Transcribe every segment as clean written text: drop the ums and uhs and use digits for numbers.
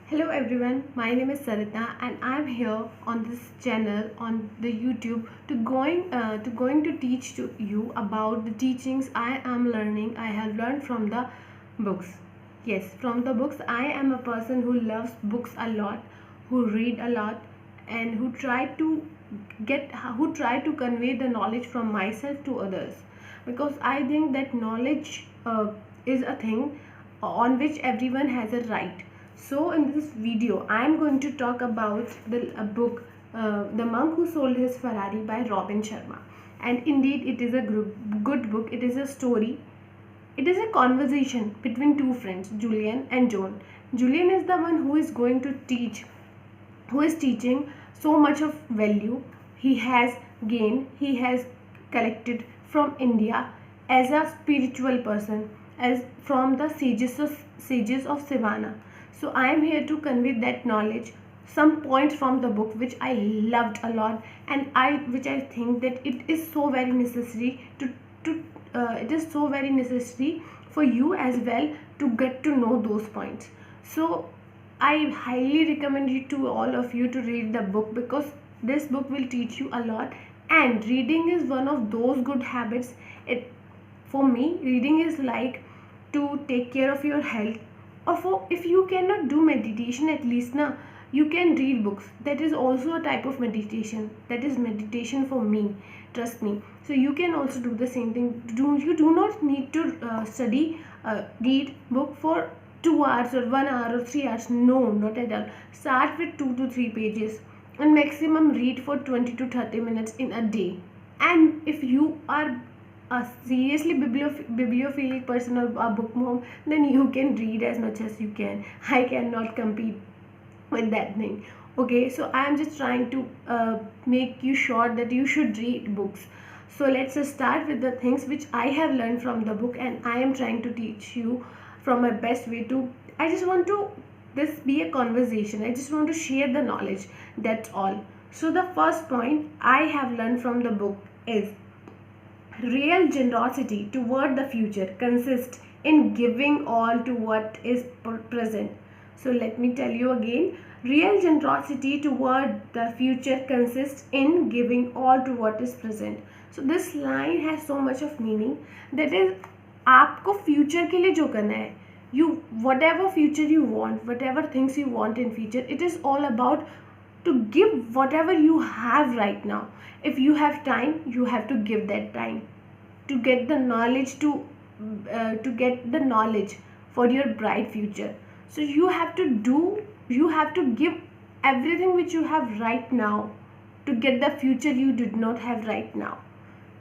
Hello everyone, my name is Sarita and I am here on this channel on the YouTube to teach to you about the teachings I am learning. I have learned from the books. Yes, from the books. I am a person who loves books a lot, who read a lot, and who try to convey the knowledge from myself to others, because I think that knowledge is a thing on which everyone has a right. So in this video I am going to talk about the book The Monk Who Sold His Ferrari by Robin Sharma. And indeed it is a good book. It is a story. It is a conversation between two friends, Julian and John. Julian is the one who is going to teach, who is teaching so much of value he has gained, he has collected from India as a spiritual person, as from the sages of Savannah. So I am here to convey that knowledge, some points from the book which I loved a lot, and which I think that it is so very necessary to it is so very necessary for you as well to get to know those points. So I highly recommend you to all of you to read the book, because this book will teach you a lot, and reading is one of those good habits. It For me, reading is like to take care of your health, or for if you cannot do meditation, at least now you can read books. That is also a type of meditation. That is meditation for me, trust me. So you can also do the same thing. You do not need to read book for 2 hours or 1 hour or 3 hours. No, not at all. Start with 2 to 3 pages and maximum read for 20 to 30 minutes in a day. And if you are a seriously bibliophilic person or a bookworm, then you can read as much as you can. I cannot compete with that thing. Okay, so I am just trying to make you sure that you should read books. So let's just start with the things which I have learned from the book, and I am trying to teach you from my best way to. I just want to this be a conversation. I just want to share the knowledge. That's all. So the first point I have learned from the book is real generosity toward the future consists in giving all to what is present. So let me tell you again. Real generosity toward the future consists in giving all to what is present. So this line has so much of meaning. That is, आपको future के लिए जो करना है, you whatever future you want, whatever things you want in future, it is all about to give whatever you have right now. If you have time, you have to give that time to get the knowledge to get the knowledge for your bright future. So you have to give everything which you have right now to get the future you did not have right now.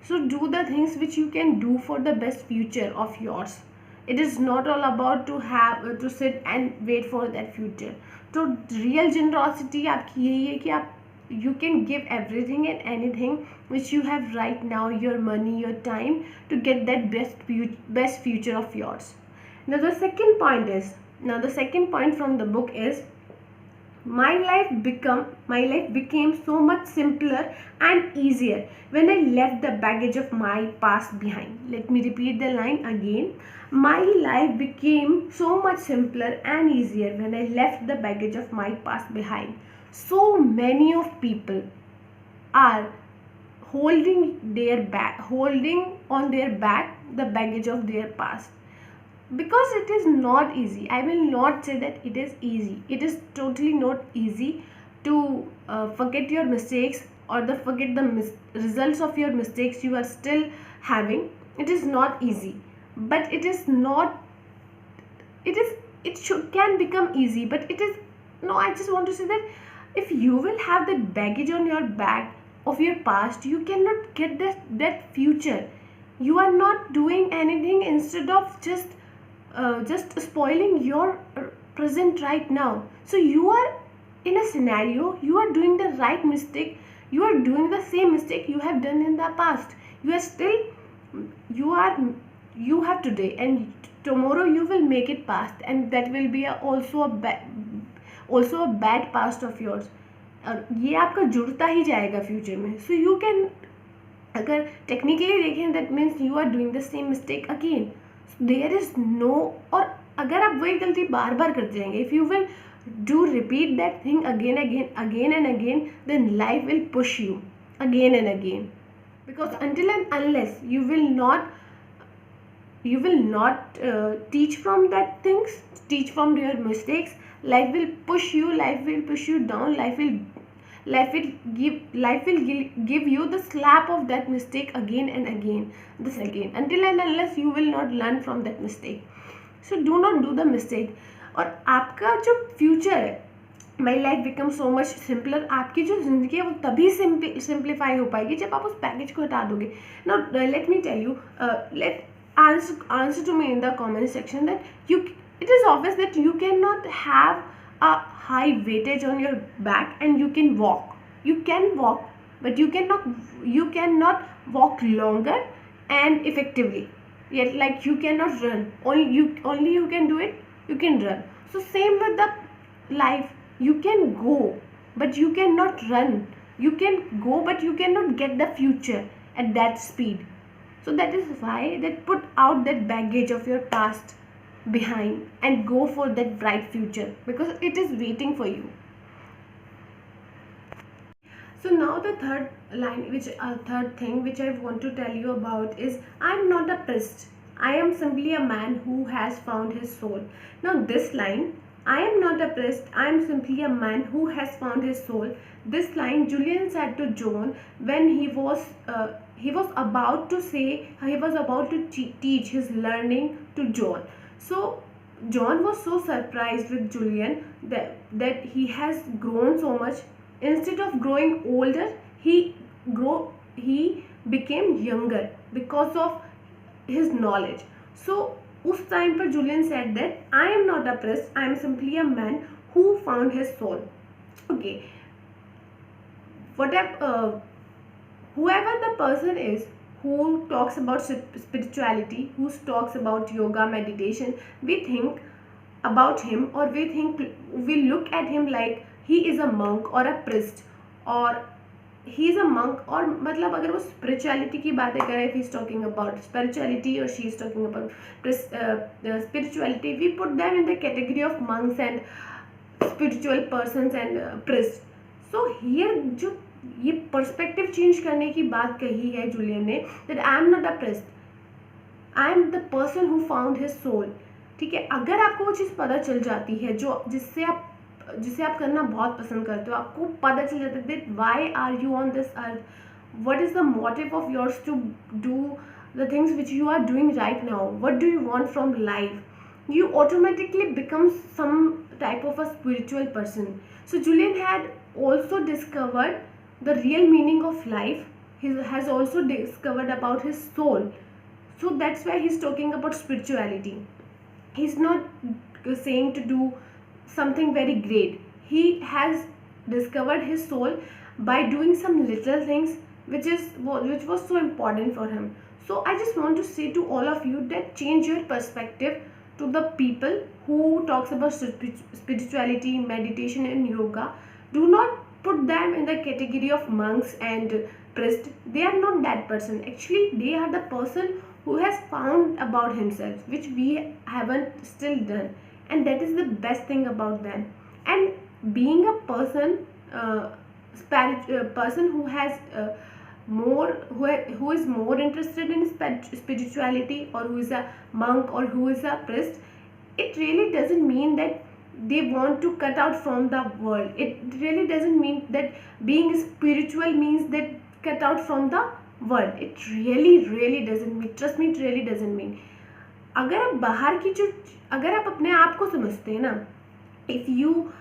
So do the things which you can do for the best future of yours. It is not all about to sit and wait for that future. So real generosity आपकी यही है कि आप you can give everything and anything which you have right now, your money, your time, to get that best future of yours. Now the second point from the book is my life became so much simpler and easier when I left the baggage of my past behind. Let me repeat the line again. My life became so much simpler and easier when I left the baggage of my past behind. So many of people are holding on their back the baggage of their past, because it is not easy. I will not say that it is easy. It is totally not easy to forget your mistakes, or forget the results of your mistakes you are still having. It is not easy, but it should can become easy, but it is no. I just want to say that if you will have that baggage on your back of your past, you cannot get that future. You are not doing anything, instead of just spoiling your present right now. So you are in a scenario, you are doing the right mistake, you are doing the same mistake you have done in the past. You are still you have today, and tomorrow you will make it past, and that will be also a bad past of yours, और ये आपका जुड़ता ही जाएगा future में. So you can, अगर technically देखें, that means you are doing the same mistake again. There is no, और अगर आप वही गलती बार बार करते जाएंगे, if you will do repeat that thing again and again, then life will push you again and again. Because until and unless you will not teach from that things, teach from your mistakes, life will push you down. Life will give you the slap of that mistake again and again, this again, until and unless you will not learn from that mistake. So do not do the mistake. और आपका जो future है, my life become so much simpler, आपकी जो ज़िंदगी है वो तभी सिंप्लीफाई हो पाएगी जब आप उस पैकेज को हटा दोगे. Now let me tell you, let answer to me in the comment section that it is obvious that you cannot have a high weightage on your back and you can walk, but you cannot walk longer and effectively. Yet, like, you cannot run, only you can do it, you can run. So same with the life, you can go but you cannot run, you can go but you cannot get the future at that speed. So that is why that put out that baggage of your past behind and go for that bright future, because it is waiting for you. So now the third thing which I want to tell you about is, I'm not a priest. I am simply a man who has found his soul. Now this line, I am not a priest, I am simply a man who has found his soul. This line Julian said to John when he was about to teach his learning to John. So John was so surprised with Julian that he has grown so much. Instead of growing older, he became younger because of his knowledge. So उस time पर Julian said that I am not a priest, I am simply a man who found his soul. Okay, whoever the person is who talks about spirituality, who talks about yoga, meditation, we think about him, or we look at him like he is a monk or a priest, or he is a monk, और मतलब अगर वो spirituality की बातें करें, if he is talking about spirituality or she is talking about spirituality, we put them in the category of monks and spiritual persons and priests. So here जो ये perspective change करने की बात कही है जूलियन ने, that I am not a priest, I am the person who found his soul. ठीक है, अगर आपको वो चीज़ पता चल जाती है जिसे आप करना बहुत पसंद करते हो, आपको पता चल जाता है that why are you on this earth, what is the motive of yours to do the things which you are doing right now, what do you want from life, you automatically become some type of a spiritual person. So Julian had also discovered the real meaning of life. He has also discovered about his soul. So that's why he's talking about spirituality. He's not saying to do something very great. He has discovered his soul by doing some little things which was so important for him. So I just want to say to all of you that change your perspective to the people who talks about spirituality, meditation and yoga. Do not put them in the category of monks and priests. They are not that person. Actually, they are the person who has found about himself, which we haven't still done, and that is the best thing about them. And being a person, person who has who is more interested in spirituality, or who is a monk, or who is a priest, it really doesn't mean that they want to cut out from the world. It really doesn't mean that being spiritual means that cut out from the world. It really doesn't mean, trust me, it really doesn't mean. अगर आप बाहर की जो, अगर आप अपने आप को समझते हैं ना, if you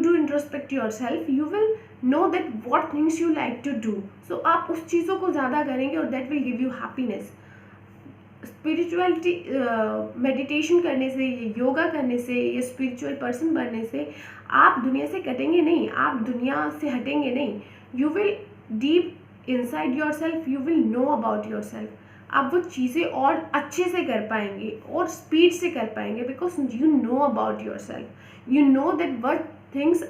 do introspect yourself, you will know that what things you like to do. So आप उस चीज़ों को ज़्यादा करेंगे और that will give you happiness. Spirituality, meditation करने से, योगा करने से, या स्पिरिचुअल पर्सन बनने से आप दुनिया से कटेंगे नहीं, आप दुनिया से हटेंगे नहीं. You will deep inside your self, you will know about your self. आप वो चीज़ें और अच्छे से कर पाएंगे और स्पीड से कर पाएंगे, because you know about yourself. You know that what things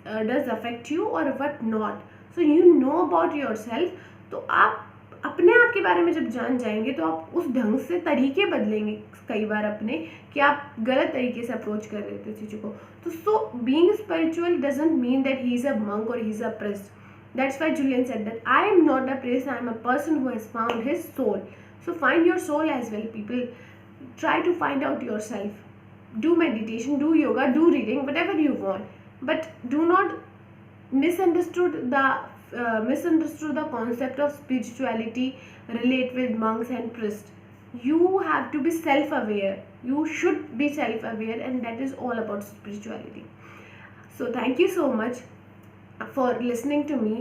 does affect you और what not. So you know about yourself. तो आप अपने आप के बारे में जब जान जाएंगे तो आप उस ढंग से तरीके बदलेंगे कई बार अपने, कि आप गलत तरीके से अप्रोच कर रहे थे चीज़ों को। तो so being spiritual doesn't mean that he is a monk और he is a priest. That's why Julian said that I am not a priest, I am a person who has found his soul. So find your soul as well, people. Try to find out yourself. Do meditation, do yoga, do reading, whatever you want. But do not misunderstood the concept of spirituality relate with monks and priests. You have to be self-aware. You should be self-aware, and that is all about spirituality. So thank you so much for listening to me.